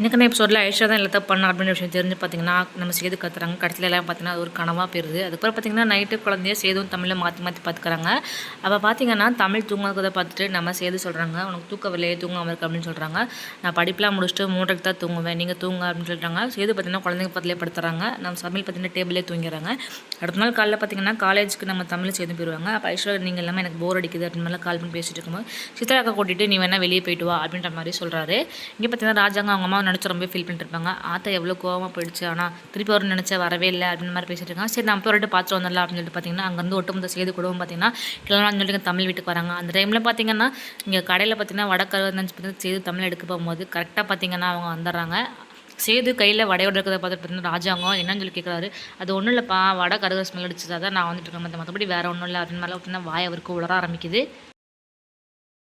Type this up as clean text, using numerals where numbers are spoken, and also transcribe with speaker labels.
Speaker 1: எனக்கான எபிசோடில் ஐஷா தான் எல்லாத்தையும் பண்ண அப்படின்ற விஷயம் தெரிஞ்சு பார்த்தீங்கன்னா நம்ம சேது கத்துறாங்க. கடைசியில் எல்லாம் பார்த்தீங்கன்னா அது ஒரு கனவாக போயிருது. அதுக்கப்புறம் பார்த்தீங்கன்னா நைட்டு குழந்தைய சேதுவும் தமிழில் மாற்றி மாற்றி பார்த்துக்கிறாங்க. அப்போ பார்த்தீங்கன்னா தமிழ் தூங்குறதை பார்த்துட்டு நம்ம சேது சொல்கிறாங்க, உனக்கு தூக்கவில்லையே தூங்காமல் இருக்கு அப்படின்னு சொல்கிறாங்க. நான் படிப்பெலாம் முடிச்சுட்டு 3:00க்கு தான் தூங்குவேன், நீங்கள் தூங்க அப்படின்னு சொல்கிறாங்க. சேது பார்த்தீங்கன்னா குழந்தைங்க பக்கத்துலேயே படுத்துறாங்க. நம்ம சமையல் பார்த்தீங்கன்னா டேபிளே தூங்கிறாங்க. அடுத்த நாள் காலையில் பார்த்தீங்கன்னா காலேஜுக்கு நம்ம தமிழ் சேது போயிடுவாங்க. அப்போ ஐஸ்வர்யா நீங்கள் எல்லாமே எனக்கு போர் அடிக்குது அப்படின்னு மேலே கால் பண்ணி பேசிட்டு இருக்கும்போது சித்ராக்கா கூட்டிகிட்டு நீ வேணால் வெளியே போயிட்டு வா அப்படின்ற மாதிரி சொல்கிறாரு. இங்கே பார்த்தீங்கன்னா ராஜாங்க அவங்க அம்மா நினச்சி ரொம்ப ஃபீல் பண்ணிட்டு இருப்பாங்க. ஆத்தா எவ்வளோ கோவமாக போயிடுச்சு, ஆனால் திருப்பி வரும்னு நினச்சா வரவே இல்லை அப்படின்னு மாதிரி பேசிட்டு இருக்காங்க. சரி நம்ம போய்ட்டு பார்த்துட்டு வந்துடலாம் அப்படின்னு சொல்லிட்டு பார்த்தீங்கன்னா அங்கேருந்து ஒட்டுமொத்த சேது குடும்பம் பார்த்தீங்கன்னா கிளம்பலாம்னு சொல்லிட்டு தமிழ் வீட்டுக்கு வராங்க. அந்த டைமில் பார்த்தீங்கன்னா இங்கே கடையில் பார்த்தீங்கன்னா வடக்கரை பார்த்தீங்கன்னா சேது தமிழ் எடுக்க போகும்போது கரெக்டாக பார்த்தீங்கன்னா அவங்க வந்துடுறாங்க. சேது கையில் வடையோட இருக்கிறத பார்த்துட்டு பார்த்தீங்கன்னா ராஜாங்கம் என்னன்னு சொல்லி கேட்குறாரு. அது ஒன்றும் இல்லைப்பா, வடை கருகிற ஸ்மெல் அடிச்சது, தான் நான் வந்துட்டு இருக்கேன், மற்றபடி வேறு ஒன்றும் இல்லை அப்படின்னு மேலே பார்த்தீங்கன்னா வாய் அவருக்கு உளர ஆரம்பிக்குது.